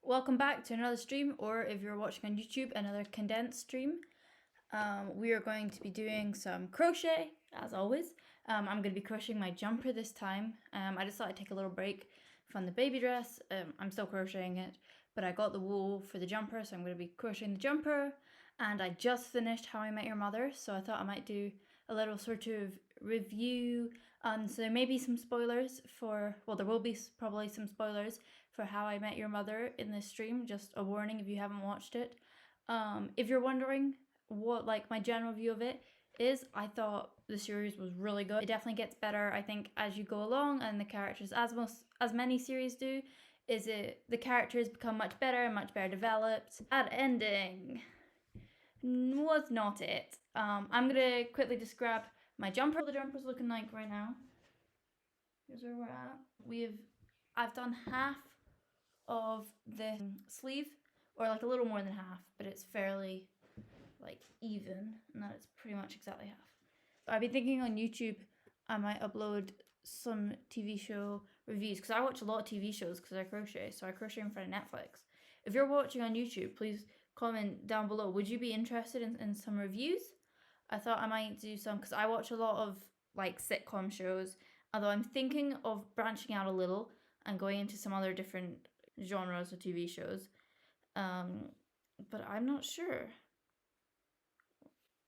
Welcome back to another stream, or if you're watching on YouTube, another condensed stream. We are going to be doing some crochet, as always. I'm going to be crocheting my jumper this time. I just thought I'd take a little break from the baby dress. I'm still crocheting it, but I got the wool for the jumper, so I'm going to be crocheting the jumper. And I just finished How I Met Your Mother, so I thought I might do a little sort of review. So there may be some spoilers there will be probably some spoilers for How I Met Your Mother in this stream. Just a warning if you haven't watched it. If you're wondering what my general view of it is, I thought the series was really good. It definitely gets better, I think, as you go along, and the characters, as many series do, the characters become much better and much better developed. That ending was not it. I'm gonna quickly just grab my jumper. What the jumper's looking like right now. Here's where we're at. I've done half of the sleeve, or like a little more than half, but it's fairly even, and that it's pretty much exactly half. I've been thinking on YouTube I might upload some TV show reviews, because I watch a lot of TV shows because I crochet, so I crochet in front of Netflix. If you're watching on YouTube, please comment down below. Would you be interested in some reviews? I thought I might do some, because I watch a lot of sitcom shows, although I'm thinking of branching out a little and going into some other different genres of TV shows. But I'm not sure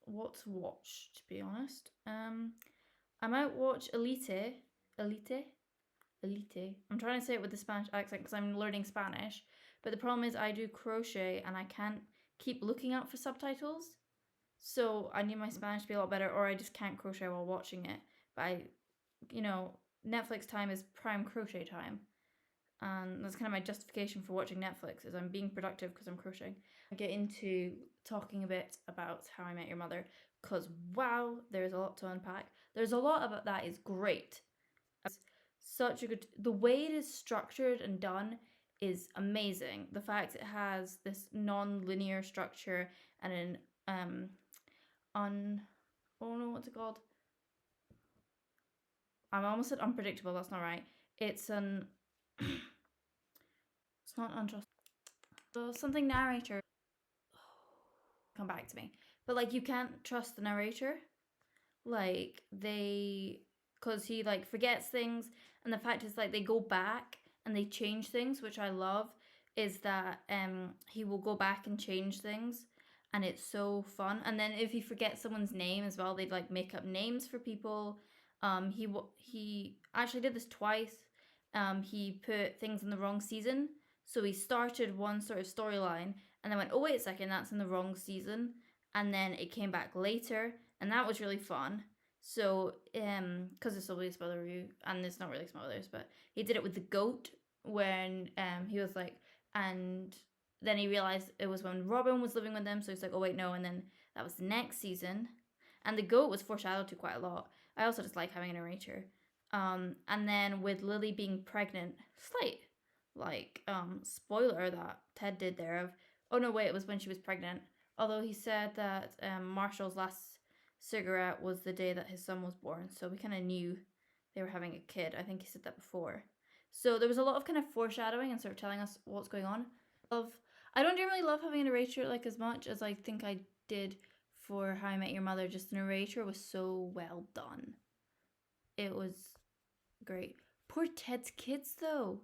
what to watch, to be honest. I might watch Elite. I'm trying to say it with the Spanish accent because I'm learning Spanish, but the problem is I do crochet and I can't keep looking out for subtitles, so I need my Spanish to be a lot better, or I just can't crochet while watching it. But Netflix time is prime crochet time, and that's kind of my justification for watching Netflix, is I'm being productive because I'm crocheting. I get into talking a bit about How I Met Your Mother, because wow, there's a lot to unpack. There's a lot about that is great. The way it is structured and done is amazing. The fact it has this non-linear structure and what's it called? I almost said unpredictable, that's not right. It's not untrustworthy. So something narrator. Come back to me. But you can't trust the narrator. Because he forgets things, and the fact is they go back and they change things, which I love, is that he will go back and change things, and it's so fun. And then if he forgets someone's name as well, they'd make up names for people. He actually did this twice. He put things in the wrong season, so he started one sort of storyline and then went, oh wait a second, that's in the wrong season, and then it came back later, and that was really fun. So, because this will be a spoiler review, and it's not really spoilers, but he did it with the goat when he was and then he realized it was when Robin was living with them, so he's like, oh wait, no, and then that was the next season, and the goat was foreshadowed to quite a lot. I also just like having a narrator. And then with Lily being pregnant, slight spoiler that Ted did there of, oh no wait, it was when she was pregnant, although he said that Marshall's last cigarette was the day that his son was born, so we kind of knew they were having a kid. I think he said that before. So there was a lot of kind of foreshadowing and sort of telling us what's going on. I don't generally love having a narrator as much as I think I did for How I Met Your Mother. Just the narrator was so well done. It was great. Poor Ted's kids though,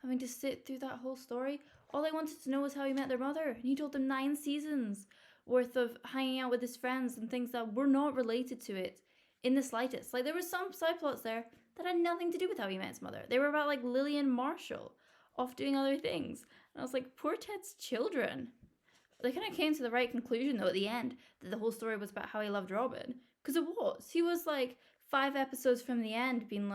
having to sit through that whole story. All I wanted to know was how he met their mother, and he told them 9 seasons worth of hanging out with his friends and things that were not related to it in the slightest. There were some side plots there that had nothing to do with how he met his mother. They were about Lily and Marshall off doing other things. And I was like, poor Ted's children. They kind of came to the right conclusion though at the end, that the whole story was about how he loved Robin. Because it was. He was 5 episodes from the end being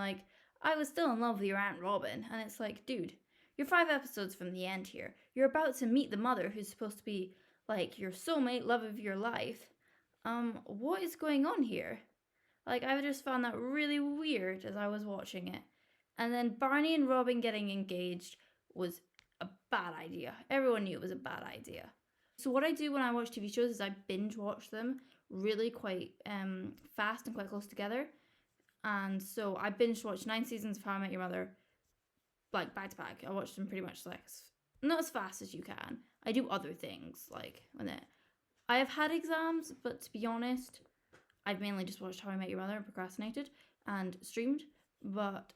I was still in love with your Aunt Robin. And it's dude, you're 5 episodes from the end here. You're about to meet the mother who's supposed to be your soulmate, love of your life. What is going on here? I just found that really weird as I was watching it. And then Barney and Robin getting engaged was a bad idea. Everyone knew it was a bad idea. So what I do when I watch TV shows is I binge watch them really quite fast and quite close together. And so I binge watched 9 seasons of How I Met Your Mother back to back. I watched them pretty much not as fast as you can. I do other things like when I have had exams, but to be honest, I've mainly just watched How I Met Your Mother and procrastinated and streamed. But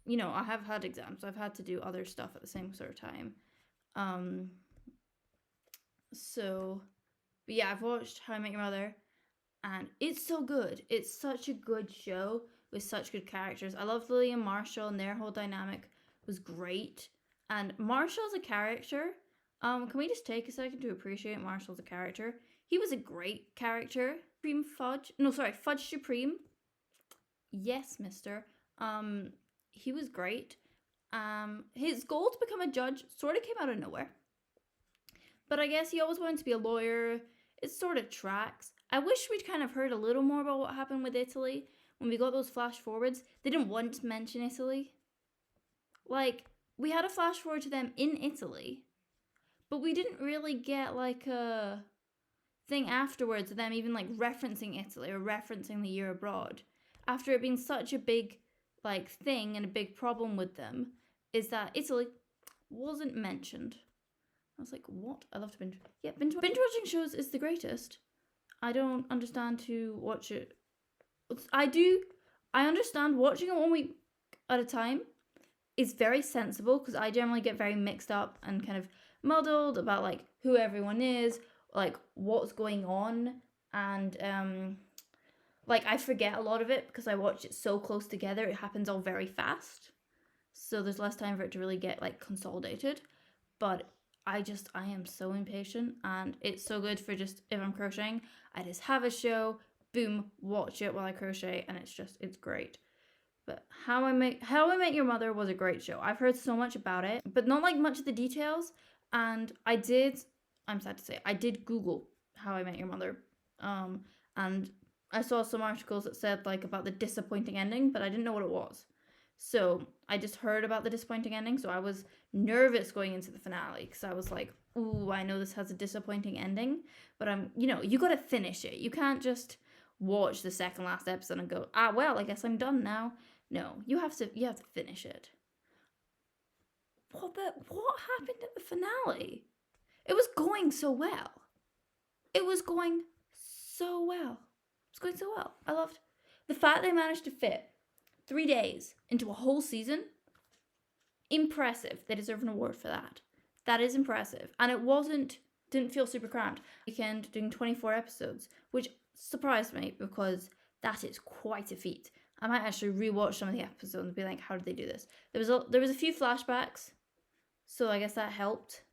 you know, I have had exams, so I've had to do other stuff at the same sort of time. So, but yeah, I've watched How I Met Your Mother, and it's so good. It's such a good show with such good characters. I love Lily and Marshall, and their whole dynamic was great. And Marshall as a character, can we just take a second to appreciate Marshall as a character? He was a great character. Supreme Fudge, no, sorry, Fudge Supreme. Yes, mister. He was great. His goal to become a judge sort of came out of nowhere. But I guess he always wanted to be a lawyer. It sort of tracks. I wish we'd kind of heard a little more about what happened with Italy. When we got those flash forwards, they didn't want to mention Italy. Like, we had a flash forward to them in Italy, but we didn't really get like a thing afterwards of them even like referencing Italy or referencing the year abroad. After it being such a big like thing and a big problem with them, is that Italy wasn't mentioned. I was like, what? I love to binge. Yeah, binge watching shows is the greatest. I don't understand to watch it. I do. I understand watching it 1 week at a time is very sensible, because I generally get very mixed up and kind of muddled about like who everyone is, like what's going on, and like I forget a lot of it because I watch it so close together. It happens all very fast, so there's less time for it to really get like consolidated. But I am so impatient, and it's so good for just, if I'm crocheting, I just have a show, boom, watch it while I crochet, and it's great. But How I Met Your Mother was a great show. I've heard so much about it, but not like much of the details. And I'm sad to say, I did Google How I Met Your Mother, and I saw some articles that said like about the disappointing ending, but I didn't know what it was. So I just heard about the disappointing ending, so I was nervous going into the finale, because I was like, ooh, I know this has a disappointing ending, but you gotta finish it. You can't just watch the second last episode and go, well, I guess I'm done now. No, you have to finish it. What happened at the finale? It was going so well. It was going so well. I loved the fact they managed to fit 3 days into a whole season. Impressive. They deserve an award for that. That is impressive. And it didn't feel super cramped. Weekend doing 24 episodes, which surprised me, because that is quite a feat. I might actually rewatch some of the episodes and be like, how did they do this? There was a few flashbacks, so I guess that helped.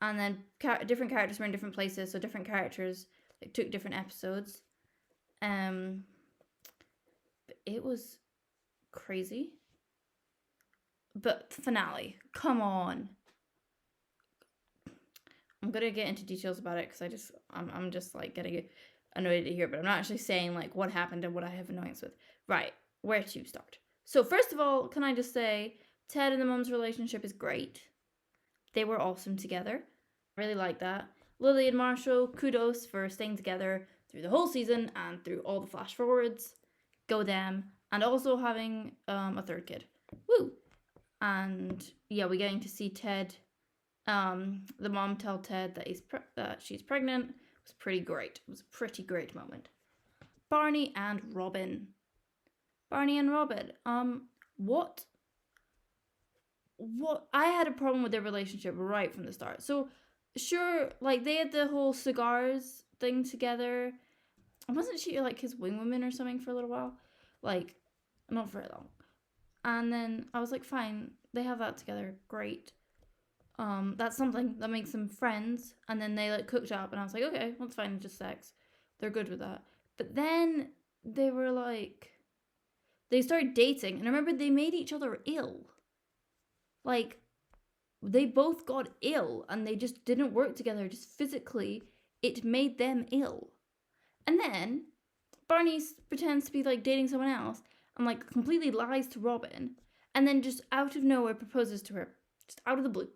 And then different characters were in different places, so different characters like took different episodes. But it was crazy. But the finale, come on. I'm gonna get into details about it, because I'm just like getting annoyed to hear, but I'm not actually saying like what happened and what I have annoyance with. Right, where to start? So first of all, can I just say Ted and the mom's relationship is great. They were awesome together. I really like that. Lily and Marshall, kudos for staying together through the whole season and through all the flash forwards. Go them. And also having a third kid. Woo! And yeah, we're getting to see Ted, the mom tell Ted that she's pregnant. It was pretty great. It was a pretty great moment. Barney and Robin. What I had a problem with their relationship right from the start. So sure, like they had the whole cigars thing together. Wasn't she like his wingwoman or something for a little while? Like, not very long. And then I was like, fine, they have that together, great. That's something that makes them friends. And then they like cooked up, and I was like, okay, that's fine, just sex. They're good with that. But then they were like, they started dating, and I remember they made each other ill. Like, they both got ill, and they just didn't work together, just physically. It made them ill. And then Barney pretends to be like dating someone else, and like completely lies to Robin, and then just out of nowhere proposes to her, just out of the blue.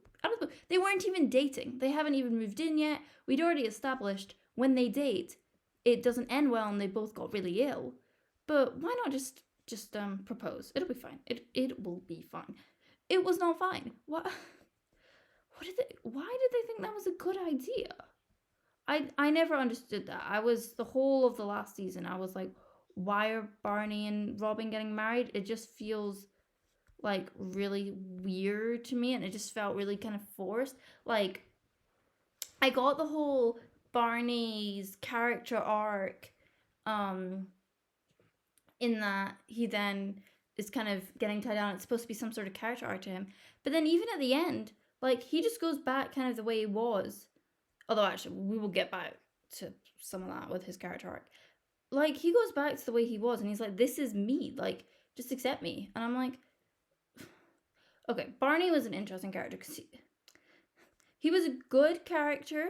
They weren't even dating. They haven't even moved in yet. We'd already established when they date, it doesn't end well, and they both got really ill. But why not just propose? It'll be fine. It will be fine. It was not fine. What why did they think that was a good idea? I never understood that. I was the whole of the last season, I was like, why are Barney and Robin getting married? It just feels like really weird to me, and it just felt really kind of forced. Like, I got the whole Barney's character arc, um, in that he then is kind of getting tied down. It's supposed to be some sort of character arc to him. But then even at the end, like, he just goes back kind of the way he was. Although actually we will get back to some of that with his character arc. Like, he goes back to the way he was and he's like, this is me, like, just accept me. And I'm like, okay, Barney was an interesting character because he was a good character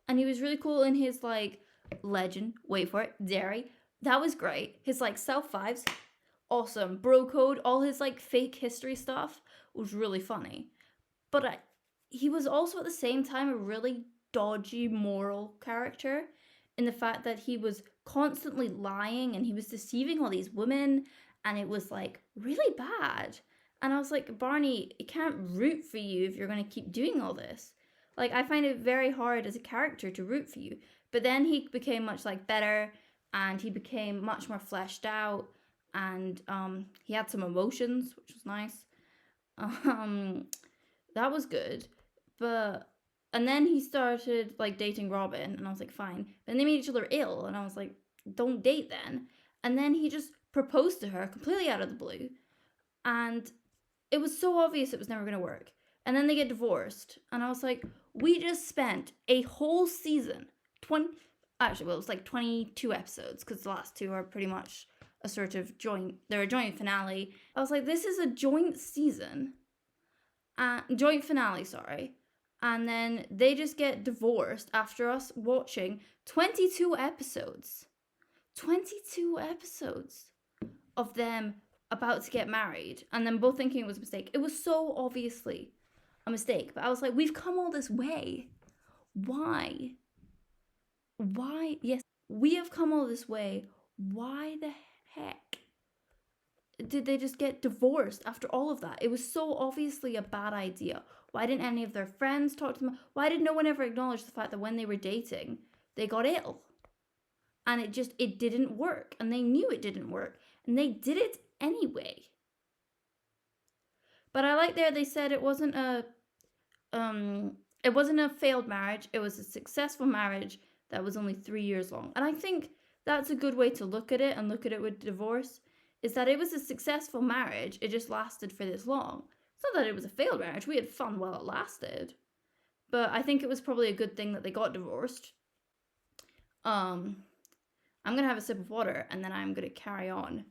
and he was really cool in his, like, legend, wait for it, dairy. That was great. His, like, self fives, awesome. Bro code, all his, like, fake history stuff was really funny. But he was also at the same time a really dodgy moral character in the fact that he was constantly lying and he was deceiving all these women, and it was, like, really bad. And I was like, Barney, I can't root for you if you're going to keep doing all this. Like, I find it very hard as a character to root for you. But then he became much, like, better, and he became much more fleshed out, and he had some emotions, which was nice. That was good. But and then he started, like, dating Robin, and I was like, fine. But they made each other ill, and I was like, don't date then. And then he just proposed to her completely out of the blue, and it was so obvious it was never going to work. And then they get divorced, and I was like, we just spent a whole season, actually, well, it was like 22 episodes, because the last two are pretty much a sort of they're a joint finale. I was like, this is a joint season, joint finale, sorry. And then they just get divorced after us watching 22 episodes. 22 episodes of them about to get married, and then both thinking it was a mistake. It was so obviously a mistake, but I was like, we've come all this way. Why? Yes, we have come all this way. Why the heck did they just get divorced after all of that? It was so obviously a bad idea. Why didn't any of their friends talk to them? Why did no one ever acknowledge the fact that when they were dating, they got ill? And it didn't work. And they knew it didn't work. And they did it anyway. But I like there they said it wasn't a failed marriage. It was a successful marriage that was only 3 years long. And I think that's a good way to look at it, and look at it with divorce, is that it was a successful marriage. It just lasted for this long. It's not that it was a failed marriage. We had fun while it lasted. But I think it was probably a good thing that they got divorced. I'm going to have a sip of water, and then I'm going to carry on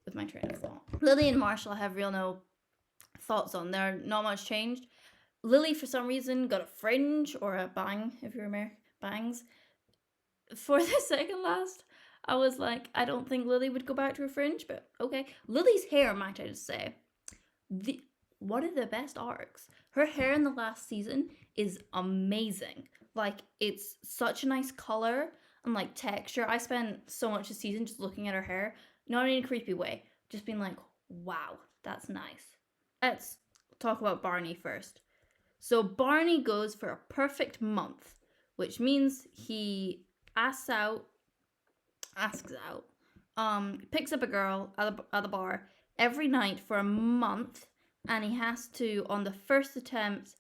with my train of thought. Lily and Marshall have real no thoughts on. They're not much changed. Lily, for some reason, got a fringe, or a bang, if you remember, bangs. For the second last, I was like, I don't think Lily would go back to a fringe, but okay. Lily's hair, might I just say, one of the best arcs. Her hair in the last season is amazing. Like, it's such a nice color and, like, texture. I spent so much this season just looking at her hair, not in a creepy way, just being like, wow, that's nice. Let's talk about Barney first. So Barney goes for a perfect month, which means he asks out, picks up a girl at the bar every night for a month, and he has to, on the first attempt,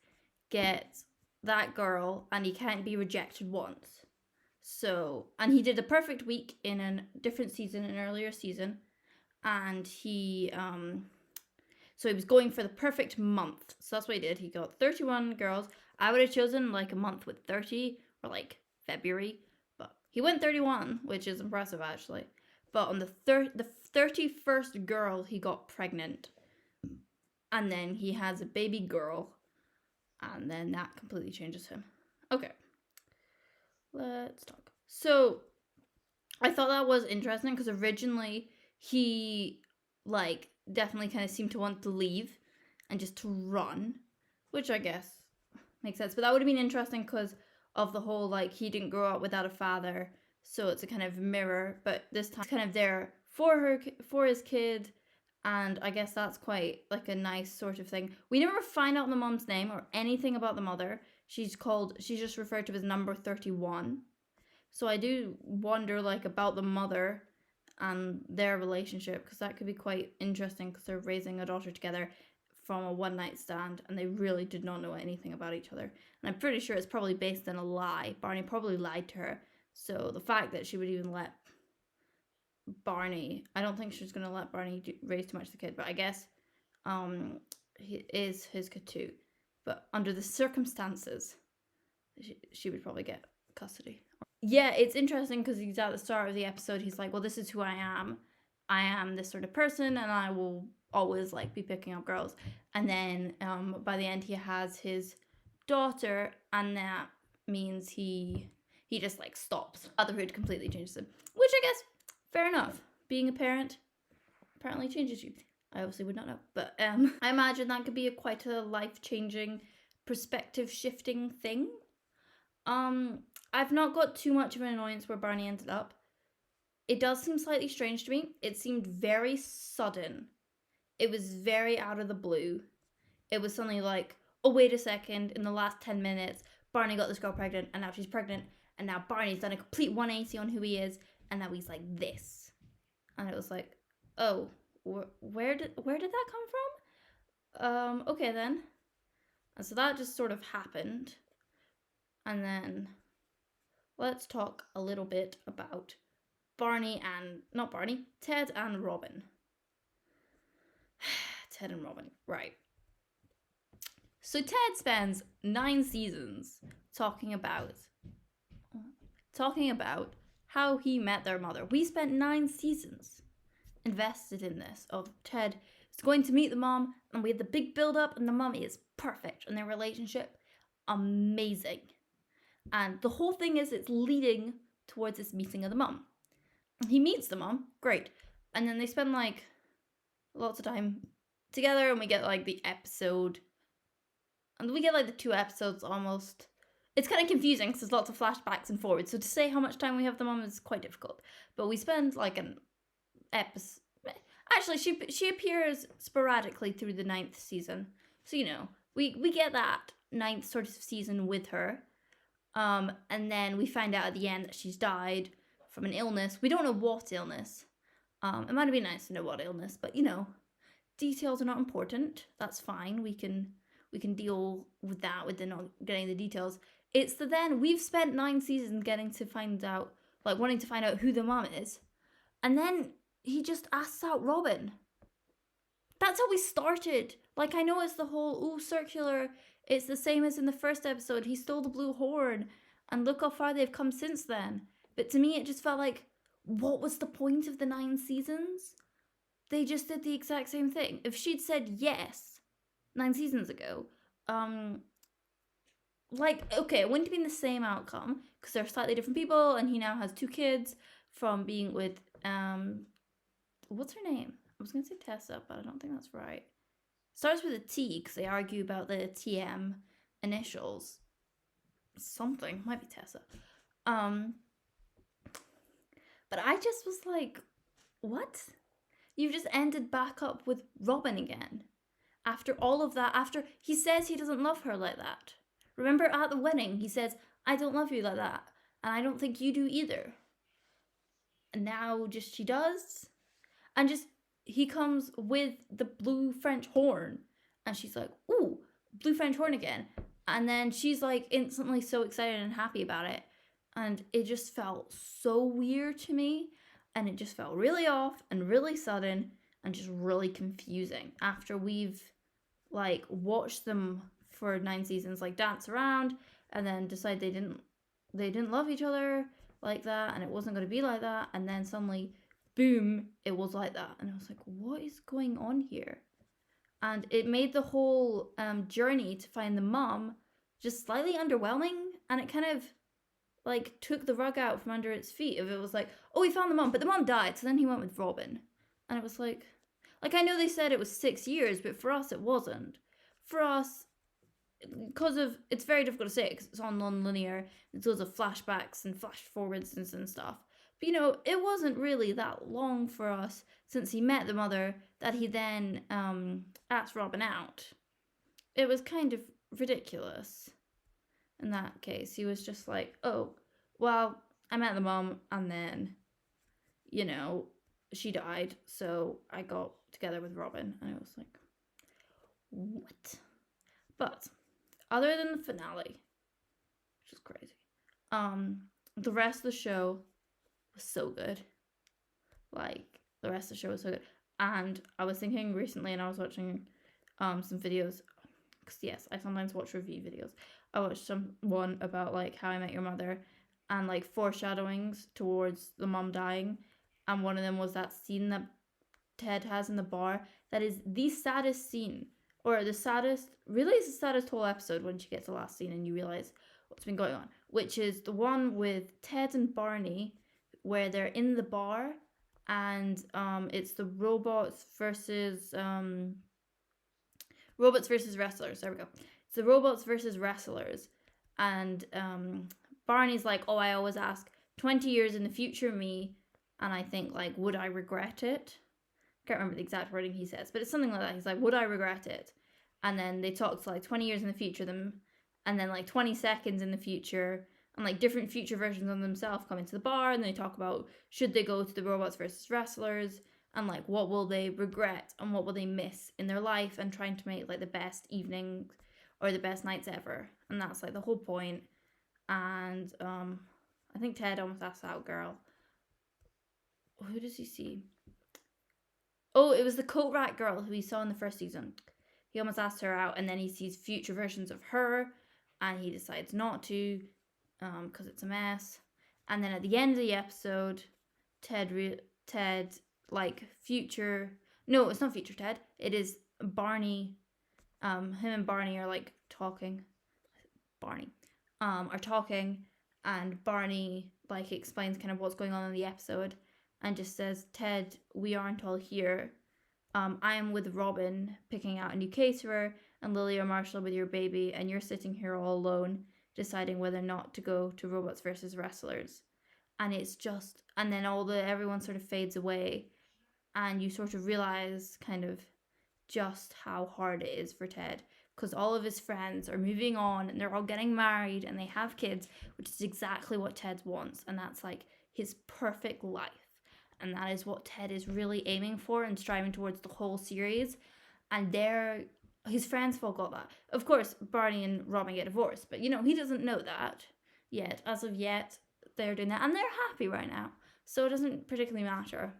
get that girl, and he can't be rejected once. So, and he did a perfect week in a different season, an earlier season, and so he was going for the perfect month. So that's what he did. He got 31 girls. I would have chosen, like, a month with 30, or, like, February, but he went 31, which is impressive, actually. But on the 31st girl, he got pregnant, and then he has a baby girl, and then that completely changes him. Okay, let's talk. So I thought that was interesting, because originally he, like, definitely kind of seemed to want to leave and just to run, which I guess makes sense. But that would have been interesting because of the whole, like, he didn't grow up without a father, so it's a kind of mirror. But this time, kind of there for his kid, And I guess that's quite like a nice sort of thing. We never find out the mom's name or anything about the mother. She's just referred to as number 31. So I do wonder like about the mother and their relationship, because that could be quite interesting, because they're raising a daughter together from a one night stand and they really did not know anything about each other. And I'm pretty sure it's probably based on a lie. Barney probably lied to her. So the fact that she would even let Barney, I don't think she's going to let Barney raise too much of the kid, but I guess he is his kid too. But under the circumstances, she would probably get custody. Yeah, it's interesting because he's at the start of the episode, he's like, well, this is who I am. I am this sort of person and I will always like be picking up girls. And then by the end he has his daughter, and that means he just like stops. Motherhood completely changes him, which I guess fair enough. Being a parent apparently changes you. I obviously would not know, but I imagine that could be quite a life-changing, perspective-shifting thing. I've not got too much of an annoyance where Barney ended up. It does seem slightly strange to me. It seemed very sudden. It was very out of the blue. It was suddenly like, oh, wait a second, in the last 10 minutes, Barney got this girl pregnant, and now she's pregnant, and now Barney's done a complete 180 on who he is, and now he's like this. And it was like, oh, where did that come from? Okay then. And so that just sort of happened. And then let's talk a little bit about Ted and Robin. Ted and Robin, right. So Ted spends 9 seasons talking about how he met their mother. We spent 9 seasons invested in this, of Ted is going to meet the mom, and we had the big build up, and the mom is perfect, and their relationship amazing. And the whole thing is it's leading towards this meeting of the mom. He meets the mom, great. And then they spend like lots of time together, and we get like the episode, and we get like the 2 episodes almost. It's kind of confusing because there's lots of flashbacks and forwards, so to say how much time we have the mom is quite difficult. But we spend like an episode. Actually, she appears sporadically through the 9th season, so you know we get that 9th sort of season with her. And then we find out at the end that she's died from an illness. We don't know what illness. It might have been nice to know what illness, but you know, details are not important. That's fine. We can deal with that, with the not getting the details. It's the then we've spent 9 seasons getting to find out, like wanting to find out who the mom is, and then he just asks out Robin. That's how we started. Like, I know it's the whole circular. It's the same as in the first episode. He stole the blue horn, and look how far they've come since then. But to me, it just felt like, what was the point of the 9 seasons? They just did the exact same thing. If she'd said yes 9 seasons ago, like, okay, it wouldn't have been the same outcome because they're slightly different people, and he now has 2 kids from being with, what's her name? I was going to say Tessa, but I don't think that's right. Starts with a T because they argue about the TM initials. Something, might be Tessa. But I just was like, what? You've just ended back up with Robin again. After all of that, after he says he doesn't love her like that. Remember at the wedding, he says, I don't love you like that. And I don't think you do either. And now just she does. And just, he comes with the blue French horn. And she's like, ooh, blue French horn again. And then she's like instantly so excited and happy about it. And it just felt so weird to me. And it just felt really off and really sudden and just really confusing. After we've like watched them for 9 seasons like dance around and then decide they didn't love each other like that, and it wasn't going to be like that, and then suddenly boom, it was like that. And I was like, what is going on here? And it made the whole journey to find the mom just slightly underwhelming, and it kind of like took the rug out from under its feet. If it was like, oh, he found the mom, but the mom died, so then he went with Robin. And it was like I know they said it was 6 years, but for us it wasn't. For us, because of, it's very difficult to say because it's all non-linear, there's loads of flashbacks and flash forwards and stuff, But, you know, it wasn't really that long for us since he met the mother that he then asked Robin out. It was kind of ridiculous in that case. He was just like, oh, well, I met the mom and then, you know, she died, so I got together with Robin. And I was like, what? But other than the finale, which is crazy, the rest of the show was so good. Like, the rest of the show was so good. And I was thinking recently, and I was watching some videos, because yes, I sometimes watch review videos. I watched one about like How I Met Your Mother and like foreshadowings towards the mom dying, and one of them was that scene that Ted has in the bar that is the saddest scene, or the saddest, really it's the saddest whole episode when she gets the last scene and you realize what's been going on, which is the one with Ted and Barney where they're in the bar and it's the robots versus wrestlers. There we go. It's the robots versus wrestlers, and Barney's like, oh, I always ask 20 years in the future me, and I think like, would I regret it? I can't remember the exact wording he says, but it's something like that. He's like, would I regret it? And then they talk to like 20 years in the future them, and then like 20 seconds in the future, and like different future versions of themselves come into the bar, and they talk about should they go to the robots versus wrestlers, and like what will they regret and what will they miss in their life, and trying to make like the best evening or the best nights ever. And that's like the whole point. And I think Ted almost asked that girl, who does he see? Oh, it was the coat rack girl who he saw in the first season. He almost asked her out, and then he sees future versions of her, and he decides not to, because it's a mess. And then at the end of the episode, Ted, like future, no, it's not future Ted. It is Barney. Him and Barney are like talking. Are talking, and Barney like explains kind of what's going on in the episode, and just says, Ted, we aren't all here. I am with Robin picking out a new caterer, and Lily or Marshall with your baby, and you're sitting here all alone deciding whether or not to go to robots versus wrestlers. And it's just, and then everyone sort of fades away, and you sort of realize kind of just how hard it is for Ted, because all of his friends are moving on and they're all getting married and they have kids, which is exactly what Ted wants, and that's like his perfect life. And that is what Ted is really aiming for and striving towards the whole series. And his friends have all got that. Of course, Barney and Robin get divorced, but you know, he doesn't know that yet. As of yet, they're doing that, and they're happy right now, so it doesn't particularly matter.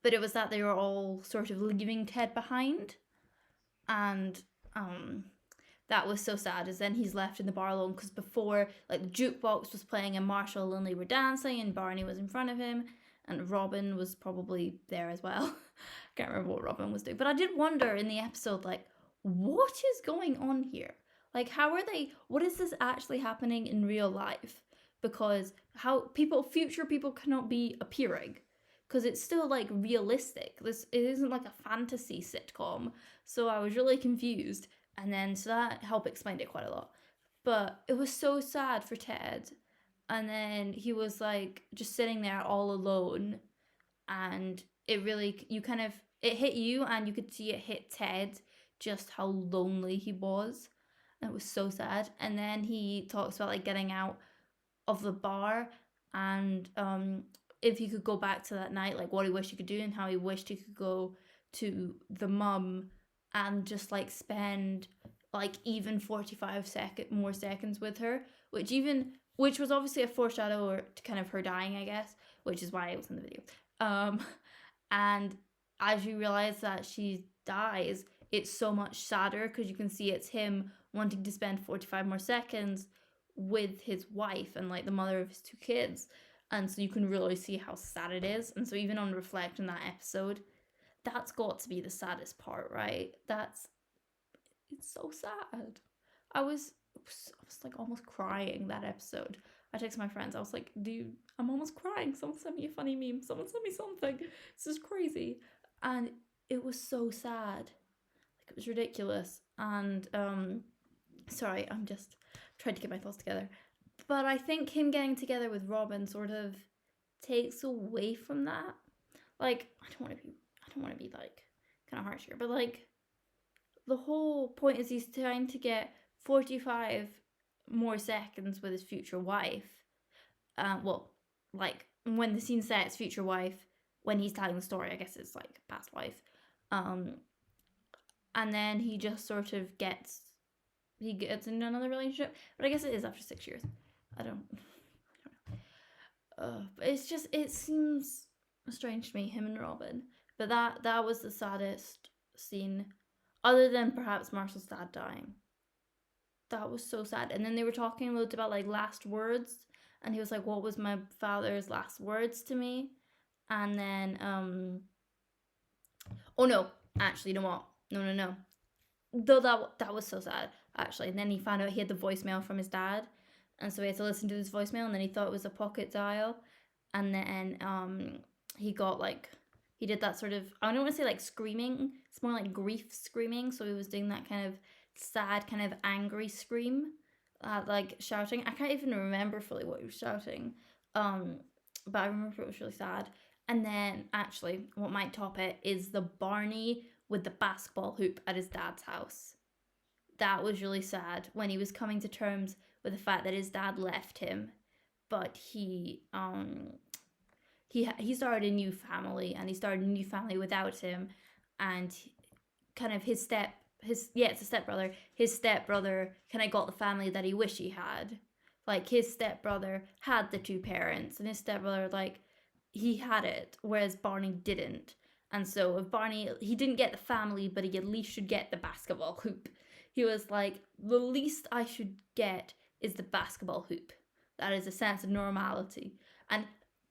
But it was that they were all sort of leaving Ted behind, and that was so sad. As then he's left in the bar alone, because before, like, the jukebox was playing and Marshall and Lily were dancing and Barney was in front of him, and Robin was probably there as well. I can't remember what Robin was doing, but I did wonder in the episode, like, what is going on here? Like, what is this actually happening in real life? Because future people cannot be appearing, because it's still like realistic. It isn't like a fantasy sitcom, so I was really confused. And then so that helped explain it quite a lot. But it was so sad for Ted. And then he was like just sitting there all alone, and it really, it hit you, and you could see it hit Ted, just how lonely he was. And it was so sad. And then he talks about like getting out of the bar, and if he could go back to that night, like what he wished he could do, and how he wished he could go to the mum and just like spend like even 45 more seconds with her, which was obviously a foreshadow to kind of her dying, I guess, which is why it was in the video. And as you realize that she dies, it's so much sadder, because you can see it's him wanting to spend 45 more seconds with his wife and like the mother of his two kids. And so you can really see how sad it is. And so even on reflecting that episode, that's got to be the saddest part, right? It's so sad. I was like almost crying that episode. I texted my friends. I was like, dude, I'm almost crying. Someone sent me a funny meme. Someone sent me something. This is crazy. And it was so sad. Like, it was ridiculous. And sorry, I'm just trying to get my thoughts together. But I think him getting together with Robin sort of takes away from that. Like, I don't want to be like kind of harsh here, but like the whole point is he's trying to get 45 more seconds with his future wife. Well, like when the scene sets future wife, when he's telling the story, I guess it's like past wife. And then he just sort of gets into another relationship, but I guess it is after 6 years. I don't know. But it seems strange to me, him and Robin. But that was the saddest scene, other than perhaps Marshall's dad dying. That was so sad. And then they were talking loads about like last words, and he was like, "What was my father's last words to me?" And then oh no, actually, you know what? No. Though that was so sad, actually. And then he found out he had the voicemail from his dad, and so he had to listen to his voicemail, and then he thought it was a pocket dial, and then he got like, he did that sort of, I don't want to say like screaming, it's more like grief screaming, so he was doing that kind of sad, kind of angry scream, like shouting. I can't even remember fully what he was shouting, but I remember it was really sad. And then actually what might top it is the Barney with the basketball hoop at his dad's house. That was really sad, when he was coming to terms with the fact that his dad left him, but he started a new family, and he started a new family without him, and kind of it's a stepbrother. His stepbrother kind of got the family that he wished he had. Like, his stepbrother had the two parents, and his stepbrother, like, he had it, whereas Barney didn't. And so if Barney, he didn't get the family, but he at least should get the basketball hoop. He was like, the least I should get is the basketball hoop. That is a sense of normality. And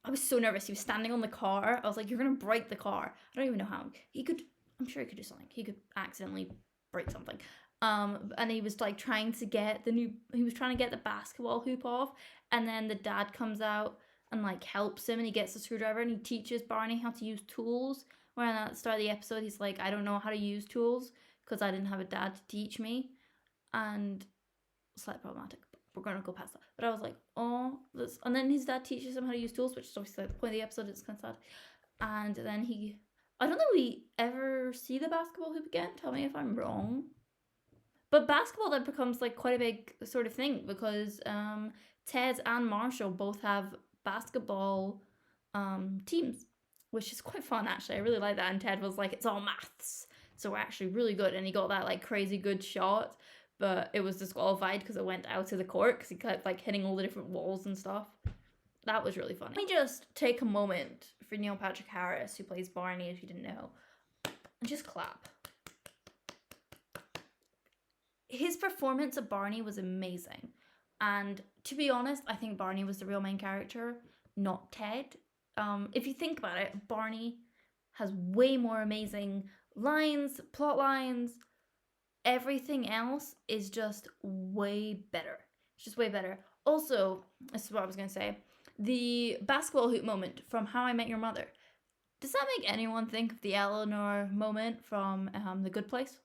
I was so nervous. He was standing on the car. I was like, you're going to break the car. I don't even know how. I'm sure he could do something. He could accidentally break something. And he was like trying to get the basketball hoop off. And then the dad comes out and like helps him, and he gets the screwdriver, and he teaches Barney how to use tools. Where at the start of the episode, he's like, I don't know how to use tools because I didn't have a dad to teach me. And slightly problematic. We're going to go past that. But I was like, oh, this. And then his dad teaches him how to use tools, which is obviously like the point of the episode. It's kind of sad. And then I don't think we ever see the basketball hoop again. Tell me if I'm wrong. But basketball then becomes like quite a big sort of thing, because Ted and Marshall both have basketball teams, which is quite fun, actually. I really like that. And Ted was like, it's all maths, so we're actually really good. And he got that like crazy good shot, but it was disqualified because it went out of the court because he kept like hitting all the different walls and stuff. That was really funny. Let me just take a moment for Neil Patrick Harris, who plays Barney, if you didn't know, and just clap. His performance of Barney was amazing. And to be honest, I think Barney was the real main character, not Ted. If you think about it, Barney has way more amazing lines, plot lines. Everything else is just way better. It's just way better. Also, this is what I was going to say. The basketball hoop moment from How I Met Your Mother. Does that make anyone think of the Eleanor moment from The Good Place?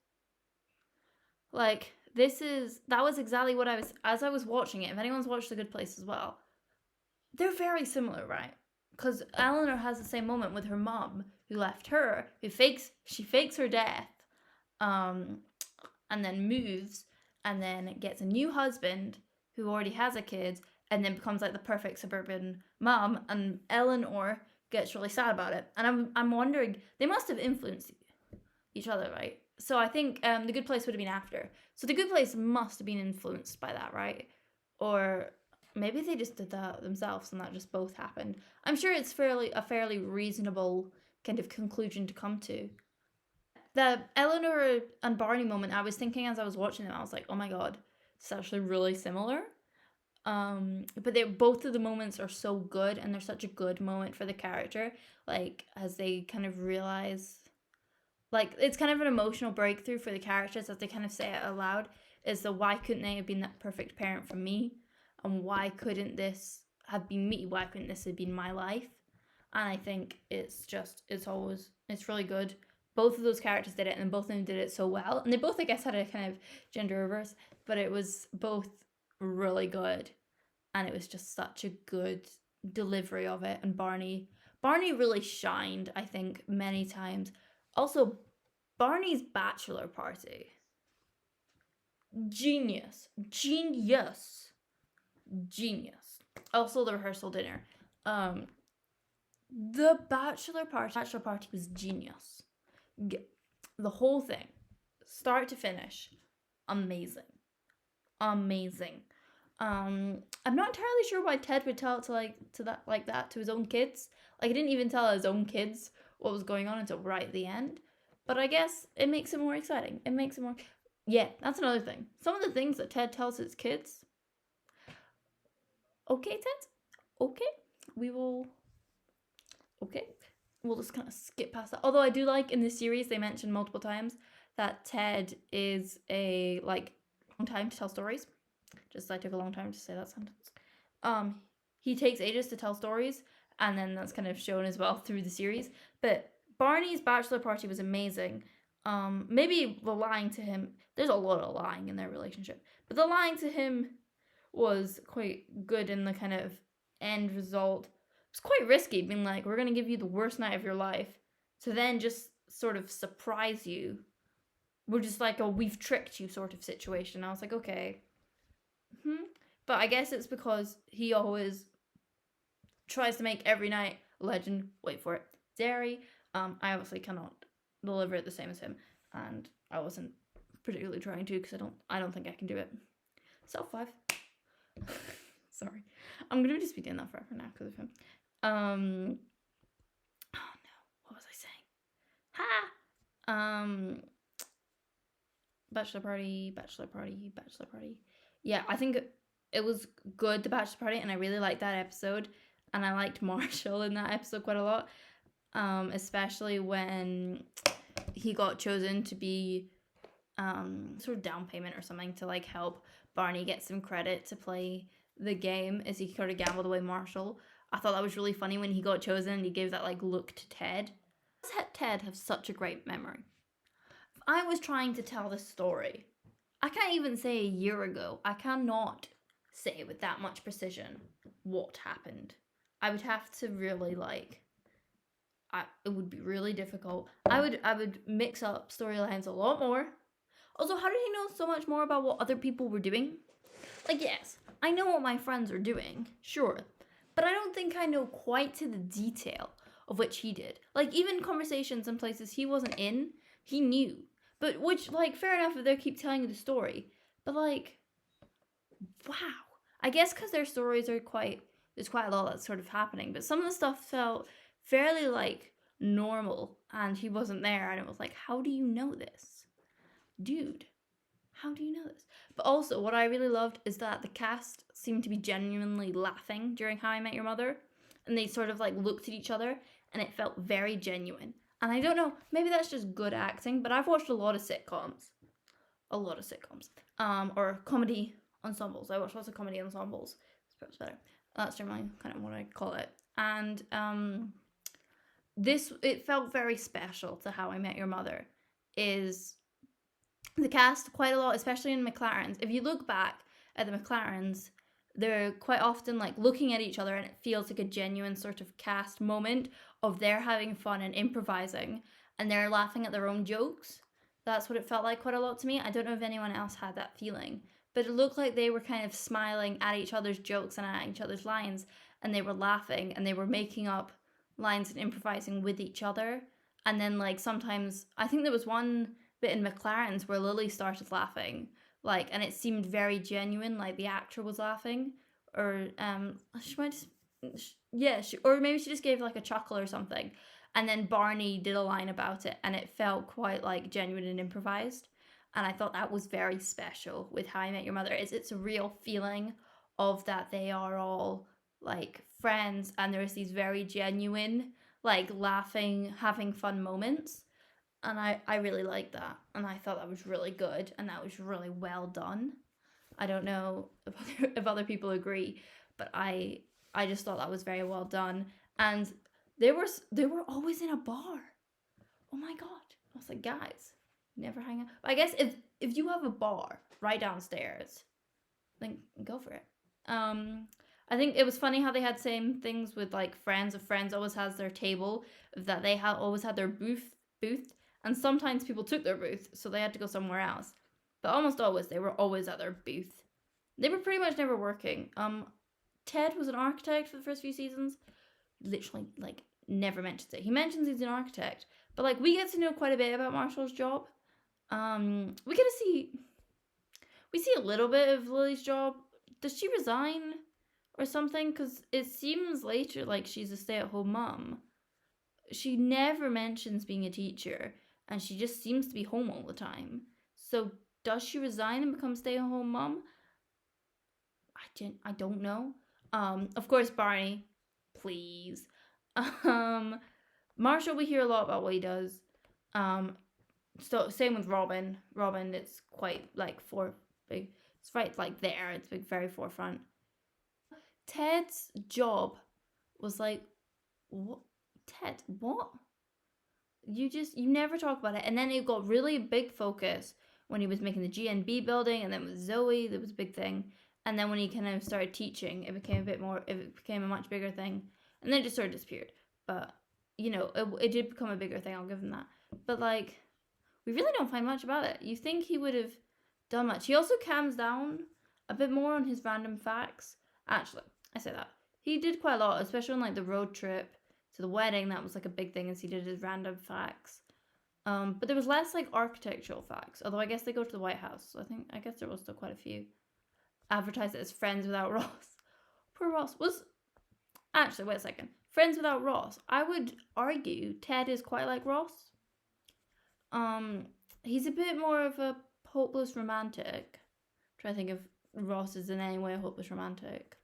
Like, that was exactly what as I was watching it. If anyone's watched The Good Place as well, they're very similar, right? Because Eleanor has the same moment with her mom, who left her, she fakes her death, and then moves, and then gets a new husband who already has a kid, and then becomes like the perfect suburban mom, and Eleanor gets really sad about it. And I'm wondering, they must have influenced each other, right? So I think The Good Place would have been after. So The Good Place must have been influenced by that, right? Or maybe they just did that themselves and that just both happened. I'm sure it's a fairly reasonable kind of conclusion to come to. The Eleanor and Barney moment, I was thinking as I was watching it, I was like, oh my god, it's actually really similar. But both of the moments are so good, and they're such a good moment for the character, like as they kind of realize, like it's kind of an emotional breakthrough for the characters as they kind of say it aloud, is the why couldn't they have been that perfect parent for me, and why couldn't this have been me, why couldn't this have been my life? And I think it's really good. Both of those characters did it, and both of them did it so well, and they both, I guess, had a kind of gender reverse, but it was both really good. And it was just such a good delivery of it, and Barney really shined, I think, many times. Also, Barney's bachelor party, genius. Also, the rehearsal dinner. The bachelor party was genius. The whole thing, start to finish, amazing. I'm not entirely sure why Ted would tell it to his own kids. Like, he didn't even tell his own kids what was going on until right at the end. But I guess it makes it more exciting. Yeah, that's another thing. Some of the things that Ted tells his kids. Okay, Ted? Okay. We'll just kind of skip past that. Although I do like in this series, they mention multiple times that Ted is a, like, long time to tell stories. Just I took a long time to say that sentence. He takes ages to tell stories, and then that's kind of shown as well through the series. But Barney's bachelor party was amazing. Maybe the lying to him, there's a lot of lying in their relationship, but the lying to him was quite good in the kind of end result. It was quite risky, being like, we're going to give you the worst night of your life, to then just sort of surprise you. We're just like a we've tricked you sort of situation. I was like, okay. But I guess it's because he always tries to make every night a legend. Wait for it. Dairy. I obviously cannot deliver it the same as him, and I wasn't particularly trying to because I don't think I can do it. Self 5. Sorry. I'm gonna just be doing that forever now because of him. Oh no. What was I saying? Bachelor party. Yeah, I think it was good, the bachelor party, and I really liked that episode, and I liked Marshall in that episode quite a lot, especially when he got chosen to be sort of down payment or something to like help Barney get some credit to play the game as he sort of gambled away Marshall. I thought that was really funny when he got chosen and he gave that like look to Ted. Ted have such a great memory. If I was trying to tell this story, I can't even say a year ago. I cannot say with that much precision what happened. I would have to really it would be really difficult. I would mix up storylines a lot more. Also, how did he know so much more about what other people were doing? Like, yes, I know what my friends are doing, sure, but I don't think I know quite to the detail of which he did. Like, even conversations in places he wasn't in, he knew. But which, like, fair enough if they keep telling you the story. But, like, wow. I guess because their stories are there's quite a lot that's sort of happening. But some of the stuff felt fairly, like, normal. And he wasn't there. And it was like, how do you know this? Dude, how do you know this? But also, what I really loved is that the cast seemed to be genuinely laughing during How I Met Your Mother. And they sort of, like, looked at each other. And it felt very genuine. And I don't know, maybe that's just good acting, but I've watched a lot of sitcoms. Or comedy ensembles. I watch lots of comedy ensembles. It's perhaps better. That's generally kind of what I call it. And it felt very special to How I Met Your Mother. Is the cast quite a lot, especially in McLaren's. If you look back at the McLaren's, they're quite often like looking at each other and it feels like a genuine sort of cast moment of they're having fun and improvising and they're laughing at their own jokes. That's what it felt like quite a lot to me. I don't know if anyone else had that feeling, but it looked like they were kind of smiling at each other's jokes and at each other's lines, and they were laughing and they were making up lines and improvising with each other. And then like sometimes, I think there was one bit in McLaren's where Lily started laughing, like, and it seemed very genuine, like the actor was laughing, or she might just, or maybe she just gave like a chuckle or something, and then Barney did a line about it, and it felt quite like genuine and improvised, and I thought that was very special with How I Met Your Mother. It's a real feeling of that they are all like friends, and there's these very genuine, like laughing, having fun moments. And I really liked that. And I thought that was really good. And that was really well done. I don't know if other people agree. But I just thought that was very well done. And they were always in a bar. Oh my God. I was like, guys, never hang out. But I guess if you have a bar right downstairs, then go for it. I think it was funny how they had same things with like Friends. Friends always has their table that they always had their booth, and sometimes people took their booth, so they had to go somewhere else. But almost always they were always at their booth. They were pretty much never working. Ted was an architect for the first few seasons. Literally, like, never mentions it. He mentions he's an architect, but like we get to know quite a bit about Marshall's job. We get to see a little bit of Lily's job. Does she resign or something? Because it seems later like she's a stay-at-home mom. She never mentions being a teacher, and she just seems to be home all the time. So does she resign and become stay-at-home mom? I don't know. Of course, Barney, please. Marshall, we hear a lot about what he does. So same with Robin. Robin, it's quite like big. It's right like there. It's big, very forefront. Ted's job was like, what? Ted, what? You never talk about it. And then it got really big focus when he was making the GNB building, and then with Zoe, there was a big thing. And then when he kind of started teaching, it became a much bigger thing. And then it just sort of disappeared. But, it did become a bigger thing, I'll give him that. But, like, we really don't find much about it. You think he would have done much. He also calms down a bit more on his random facts. Actually, I say that. He did quite a lot, especially on, like, the road trip to the wedding. That was, like, a big thing, as he did his random facts. But there was less, like, architectural facts. Although I guess they go to the White House. So I guess there was still quite a few. Advertised it as Friends Without Ross. Poor Ross was... Actually, wait a second. Friends Without Ross. I would argue Ted is quite like Ross. He's a bit more of a hopeless romantic. I'm trying to think if Ross is in any way a hopeless romantic.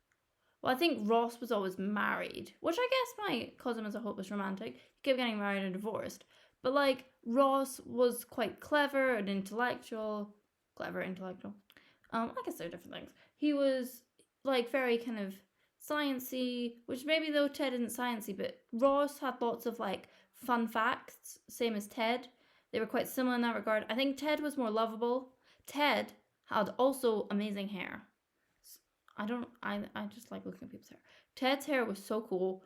Well, I think Ross was always married, which I guess might cause him as a hopeless romantic. He kept getting married and divorced. But, like, Ross was quite clever and intellectual. I guess they're different things. He was, like, very kind of sciencey, which maybe though Ted isn't sciencey, but Ross had lots of, like, fun facts, same as Ted. They were quite similar in that regard. I think Ted was more lovable. Ted had also amazing hair. I just like looking at people's hair. Ted's hair was so cool.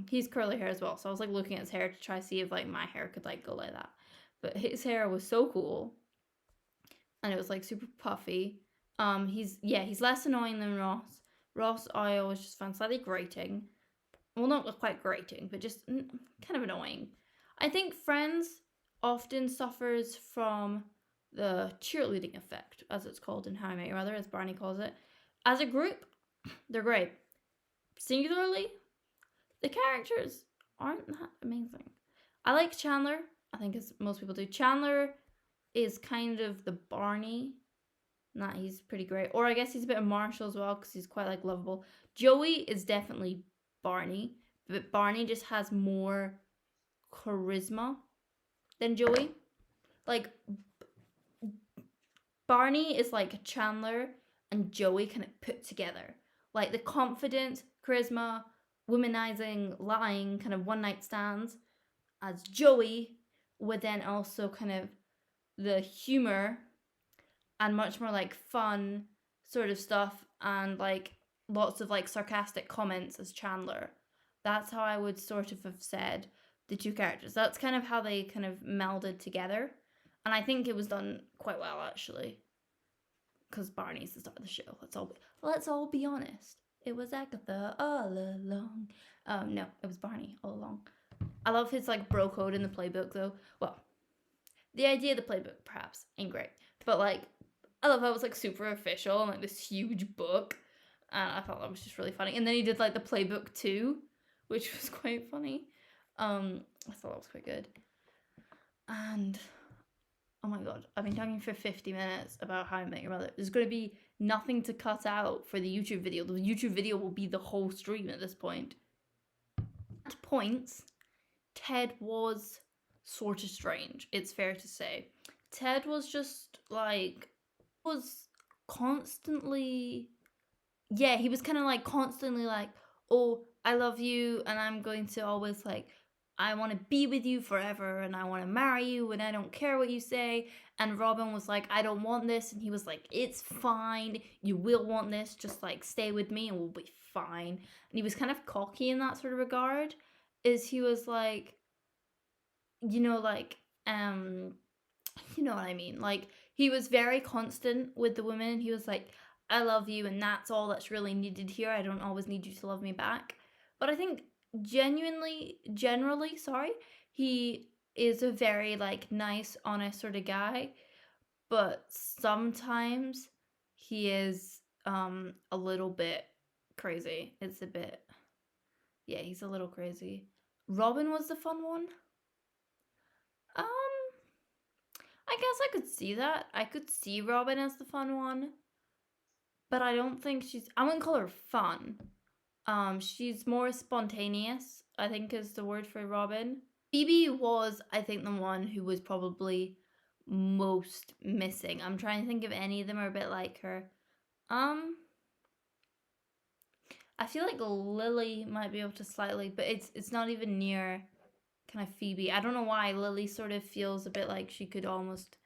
He's curly hair as well, so I was like looking at his hair to try to see if like my hair could like go like that. But his hair was so cool, and it was like super puffy. He's less annoying than Ross. Ross I always just found slightly grating. Well, not quite grating, but just kind of annoying. I think Friends often suffers from the cheerleading effect, as it's called in How I Met Your Mother, as Barney calls it. As a group, they're great. Singularly, the characters aren't that amazing. I like Chandler. I think as most people do. Chandler is kind of the Barney. Nah, he's pretty great. Or I guess he's a bit of Marshall as well because he's quite like lovable. Joey is definitely Barney, but Barney just has more charisma than Joey. Like, Barney is like Chandler and Joey kind of put together. Like the confidence, charisma, womanizing, lying, kind of one night stands, as Joey, with then also kind of the humor and much more like fun sort of stuff and like lots of like sarcastic comments as Chandler. That's how I would sort of have said the two characters. That's kind of how they kind of melded together. And I think it was done quite well, actually. Because Barney's the star of the show. Let's all be honest. It was Agatha all along. No, it was Barney all along. I love his like bro code in the playbook though. Well, the idea of the playbook perhaps ain't great, but like I love how it was like super official and like this huge book. And I thought that was just really funny. And then he did like the playbook too, which was quite funny. I thought that was quite good. And oh my god, I've been talking for 50 minutes about How I Met Your Mother. There's going to be nothing to cut out for the YouTube video. The YouTube video will be the whole stream at this point. At points, Ted was sort of strange, it's fair to say. Ted was just like, was constantly, he was kind of like constantly like, oh, I love you and I'm going to always like, I want to be with you forever and I want to marry you and I don't care what you say. And Robin was like, I don't want this. And he was like, it's fine. You will want this. Just like stay with me and we'll be fine. And he was kind of cocky in that sort of regard. Is he was like, you know, like, you know what I mean? Like, he was very constant with the women. He was like, I love you, and that's all that's really needed here. I don't always need you to love me back. But I think generally, sorry, he is a very like nice, honest sort of guy. But sometimes he is a little bit crazy. It's a bit, yeah, he's a little crazy. Robin was the fun one. Um, I guess I could see that. I could see Robin as the fun one. But I don't think I wouldn't call her fun. She's more spontaneous, I think is the word for Robin. Phoebe was, I think, the one who was probably most missing. I'm trying to think if any of them are a bit like her. I feel like Lily might be able to slightly, but it's not even near kind of Phoebe. I don't know why Lily sort of feels a bit like she could almost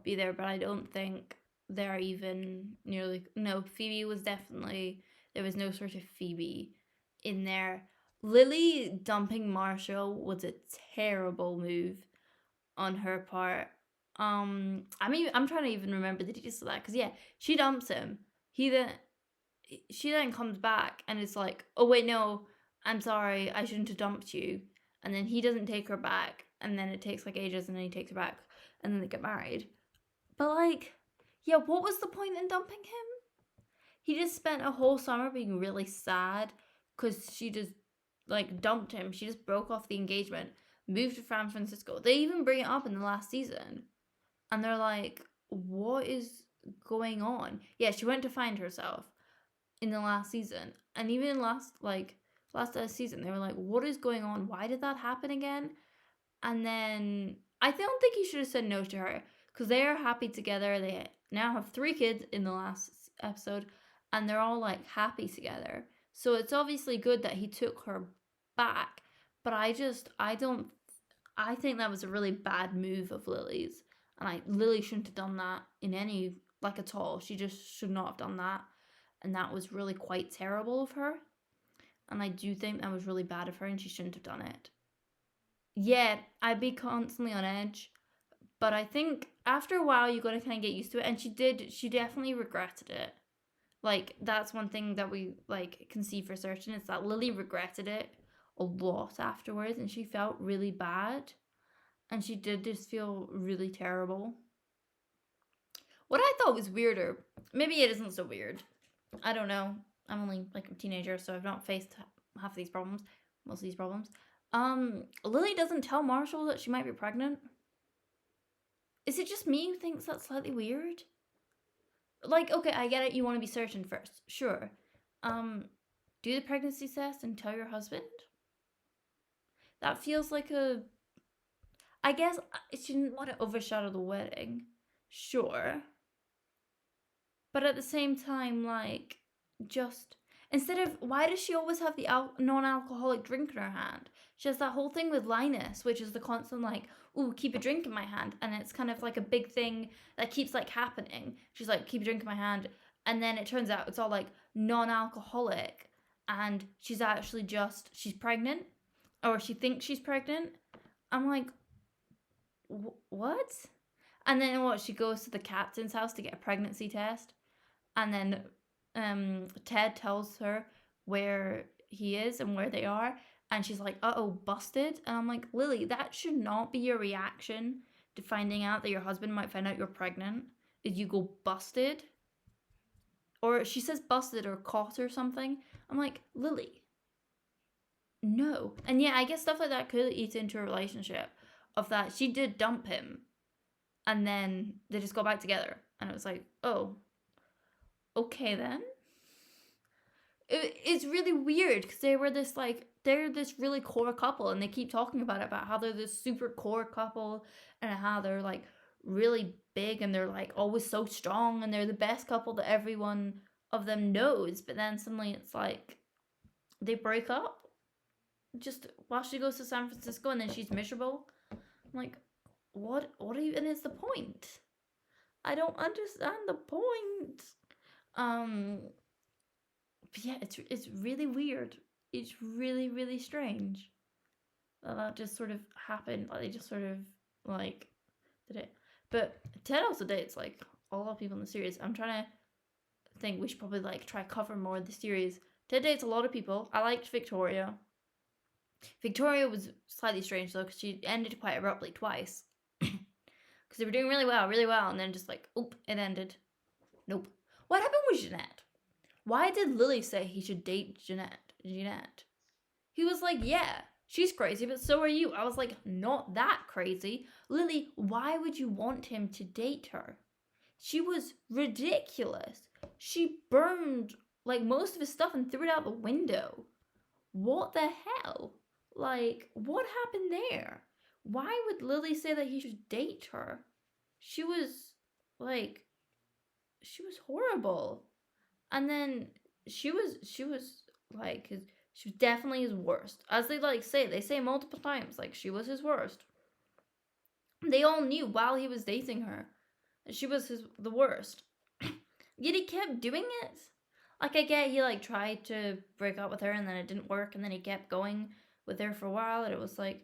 be there, but I don't think they're even nearly. No, Phoebe was definitely, there was no sort of Phoebe in there. Lily dumping Marshall was a terrible move on her part. I mean, I'm trying to even remember the details of that because yeah, she dumps him. She then comes back and is like, oh wait, no, I'm sorry, I shouldn't have dumped you. And then he doesn't take her back, and then it takes like ages, and then he takes her back, and then they get married. But like, yeah, what was the point in dumping him? He just spent a whole summer being really sad because she just like dumped him. She just broke off the engagement, moved to San Francisco. They even bring it up in the last season, and they're like, what is going on? Yeah, she went to find herself in the last season, and even last season they were like, what is going on, why did that happen again? And then I don't think he should have said no to her because they are happy together. They now have 3 kids in the last episode, and they're all like happy together, so it's obviously good that he took her back. But I think that was a really bad move of Lily's, and Lily shouldn't have done that in any, like, at all. She just should not have done that, and that was really quite terrible of her. And I do think that was really bad of her, and she shouldn't have done it. Yeah, I'd be constantly on edge, but I think after a while you got to kind of get used to it. And she definitely regretted it. Like, that's one thing that we like can see for certain, is that Lily regretted it a lot afterwards, and she felt really bad, and she did just feel really terrible. What I thought was weirder, maybe it isn't so weird, I don't know, I'm only like a teenager, so I've not faced half of these problems, most of these problems. Lily doesn't tell Marshall that she might be pregnant. Is it just me who thinks that's slightly weird? Like, okay, I get it, you want to be certain first, sure. Do the pregnancy test and tell your husband? That feels like I guess she didn't want to overshadow the wedding, sure. But at the same time, like, just instead of, why does she always have the non-alcoholic drink in her hand? She has that whole thing with Linus, which is the constant like, ooh, keep a drink in my hand, and it's kind of like a big thing that keeps like happening. She's like, keep a drink in my hand, and then it turns out it's all like non-alcoholic, and she's actually she's pregnant, or she thinks she's pregnant. I'm like, what? And then what? She goes to the captain's house to get a pregnancy test, and then Ted tells her where he is and where they are, and she's like, uh-oh, busted. And I'm like, Lily, that should not be your reaction to finding out that your husband might find out you're pregnant, is you go busted. Or she says busted or caught or something. I'm like, Lily, no. And yeah, I guess stuff like that could eat into a relationship, of that she did dump him, and then they just got back together, and it was like, oh, okay then. It's really weird because they're this really core couple, and they keep talking about how they're this super core couple, and how they're like really big, and they're like always so strong, and they're the best couple that everyone of them knows. But then suddenly it's like they break up just while she goes to San Francisco, and then she's miserable. I'm like, what even is the point? I don't understand the point. But yeah, it's really weird. It's really, really strange that just sort of happened. Like they just sort of like did it. But Ted also dates like a lot of people in the series. I'm trying to think we should probably like try cover more of the series. Ted dates a lot of people. I liked Victoria. Victoria was slightly strange though because she ended quite abruptly twice. Because they were doing really well, and then just like, oop, it ended. Nope. What happened with Jeanette? Why did Lily say he should date Jeanette? He was like, yeah, she's crazy, but so are you. I was like, not that crazy. Lily, why would you want him to date her? She was ridiculous. She burned like most of his stuff and threw it out the window. What the hell? Like, what happened there? Why would Lily say that he should date her? She was like, she was horrible. And then she was like she was definitely his worst. As they say multiple times, like she was his worst. They all knew while he was dating her that she was the worst. Yet he kept doing it. Like I get he like tried to break up with her and then it didn't work and then he kept going with her for a while and it was like,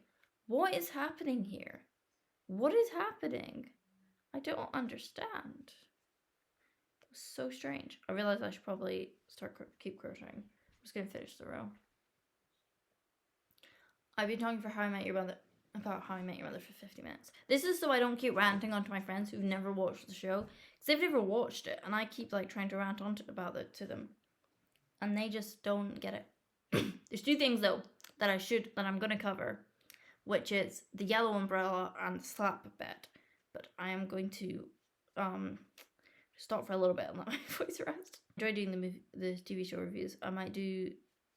what is happening here? What is happening? I don't understand. So strange. I realized I should probably keep crocheting. I'm just gonna finish the row. I've been talking about How I Met Your Mother for 50 minutes. This is so I don't keep ranting onto my friends who've never watched the show because they've never watched it, and I keep like trying to rant about it to them, and they just don't get it. There's two things though that I'm gonna cover, which is the yellow umbrella and the slap bed. But I am going to stop for a little bit and let my voice rest. I enjoy doing the TV show reviews. I might do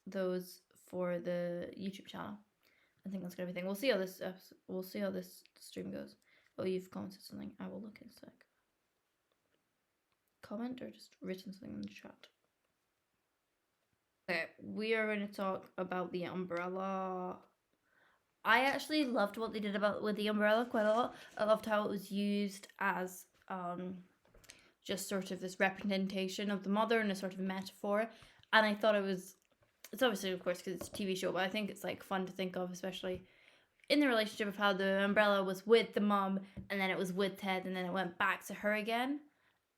those for the YouTube channel. I think that's gonna be a thing. We'll see how this stream goes. Oh, you've commented something. I will look in a sec. Comment or just written something in the chat. Okay, we are going to talk about the umbrella. I actually loved what they did with the umbrella quite a lot. I loved how it was used as just sort of this representation of the mother and a sort of metaphor. And I thought it's obviously, of course, because it's a TV show, but I think it's like fun to think of, especially in the relationship of how the umbrella was with the mom and then it was with Ted and then it went back to her again.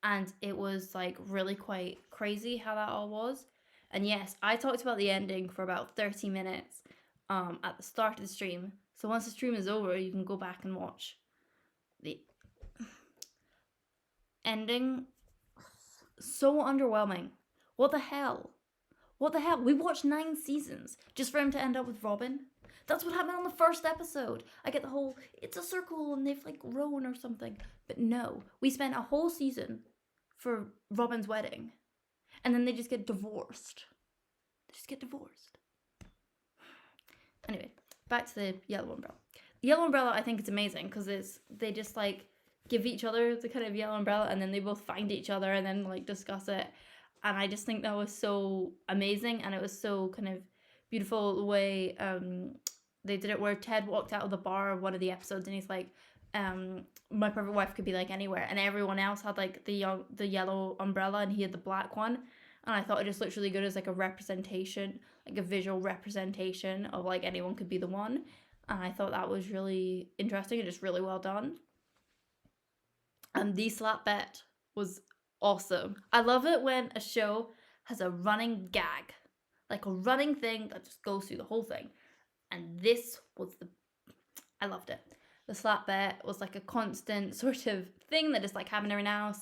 And it was like really quite crazy how that all was. And yes, I talked about the ending for about 30 minutes at the start of the stream. So once the stream is over, you can go back and watch the ending. So underwhelming. What the hell? What the hell? We watched 9 seasons just for him to end up with Robin. That's what happened on the first episode. I get the whole, it's a circle and they've like grown or something. But no, we spent a whole season for Robin's wedding. And then they just get divorced. They just get divorced. Anyway, back to the yellow umbrella. The yellow umbrella, I think it's amazing because they just like give each other the kind of yellow umbrella and then they both find each other and then like discuss it. And I just think that was so amazing and it was so kind of beautiful the way they did it, where Ted walked out of the bar of one of the episodes and he's like, my perfect wife could be like anywhere, and everyone else had like the yellow umbrella and he had the black one. And I thought it just looked really good as like a representation, like a visual representation of like anyone could be the one. And I thought that was really interesting and just really well done. And the slap bet was awesome. I love it when a show has a running gag, like a running thing that just goes through the whole thing. And this was I loved it. The slap bet was like a constant sort of thing that just like happened every now.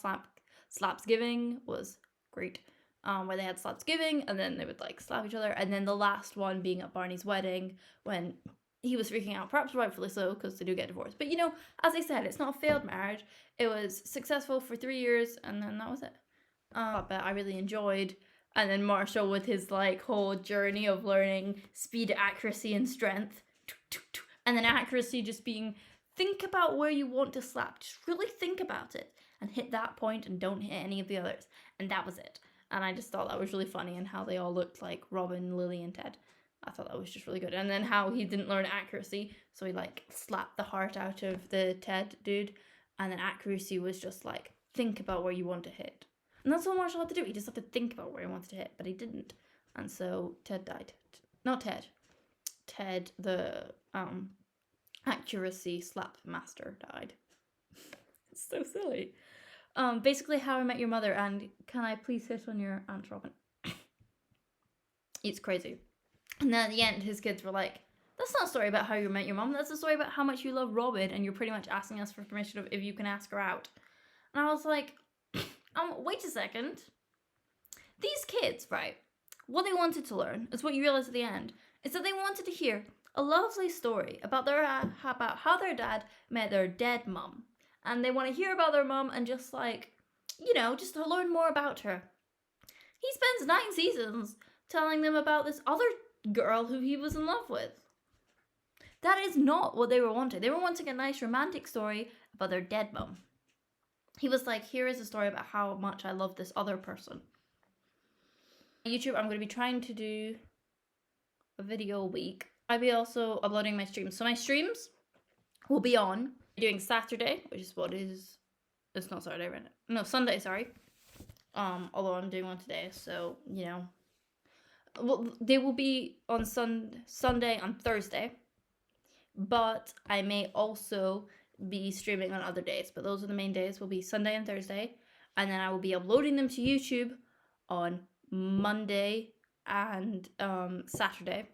Slapsgiving was great. Where they had Slapsgiving and then they would like slap each other. And then the last one being at Barney's wedding when he was freaking out, perhaps rightfully so, because they do get divorced. But you know, as I said, it's not a failed marriage. It was successful for 3 years and then that was it. But I really enjoyed. And then Marshall with his like whole journey of learning speed, accuracy, and strength. And then accuracy just being, think about where you want to slap. Just really think about it and hit that point and don't hit any of the others. And that was it. And I just thought that was really funny, and how they all looked like Robin, Lily, and Ted. I thought that was just really good. And then how he didn't learn accuracy, so he like slapped the heart out of the Ted dude. And then accuracy was just like think about where you want to hit. And that's all Marshall had to do. He just had to think about where he wanted to hit, but he didn't. And so Ted died. Not Ted. Ted, the accuracy slap master, died. It's so silly. Basically How I Met Your Mother, and can I please hit on your Aunt Robin? It's crazy. And then at the end, his kids were like, that's not a story about how you met your mom. That's a story about how much you love Robin, and you're pretty much asking us for permission of if you can ask her out. And I was like, wait a second. These kids, right, what they wanted to learn is what you realize at the end, is that they wanted to hear a lovely story about how their dad met their dead mum. And they want to hear about their mum and just like, just to learn more about her. He spends 9 seasons telling them about this other girl who he was in love with. That is not what they were wanting. They were wanting a nice romantic story about their dead mum. He was like, here is a story about how much I love this other person. On YouTube, I'm going to be trying to do a video a week. I'll be also uploading my streams. So my streams will be on doing Saturday, which is what is, it's not Saturday right now. No, Sunday, sorry. Although I'm doing one today, so, well, they will be on Sunday and Thursday, but I may also be streaming on other days, but those are the main days, will be Sunday and Thursday, and then I will be uploading them to YouTube on Monday and Saturday.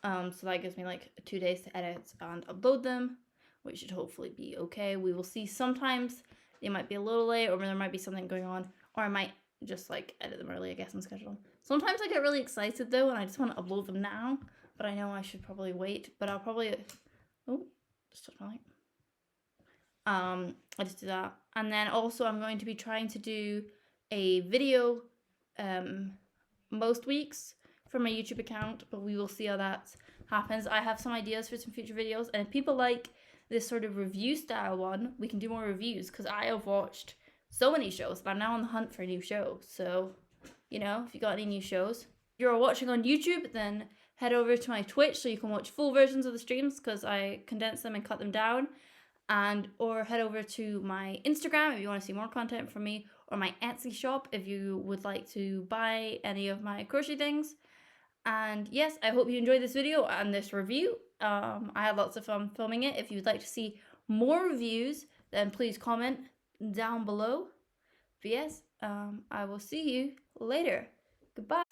So that gives me like 2 days to edit and upload them, which should hopefully be okay. We will see. Sometimes they might be a little late, or there might be something going on, or I might just like edit them early, I guess, and schedule them. Sometimes I get really excited though, and I just want to upload them now, but I know I should probably wait, but I'll probably, just touch my light. I just do that. And then also I'm going to be trying to do a video most weeks for my YouTube account, but we will see how that happens. I have some ideas for some future videos, and if people like this sort of review style one, we can do more reviews, because I have watched so many shows, but I'm now on the hunt for a new show. So, if you got any new shows, if you're watching on YouTube, then head over to my Twitch so you can watch full versions of the streams, because I condense them and cut them down. Or head over to my Instagram if you want to see more content from me, or my Etsy shop if you would like to buy any of my crochet things. And yes, I hope you enjoyed this video and this review. I had lots of fun filming it. If you'd like to see more reviews, then please comment down below. But yes, I will see you later. Goodbye.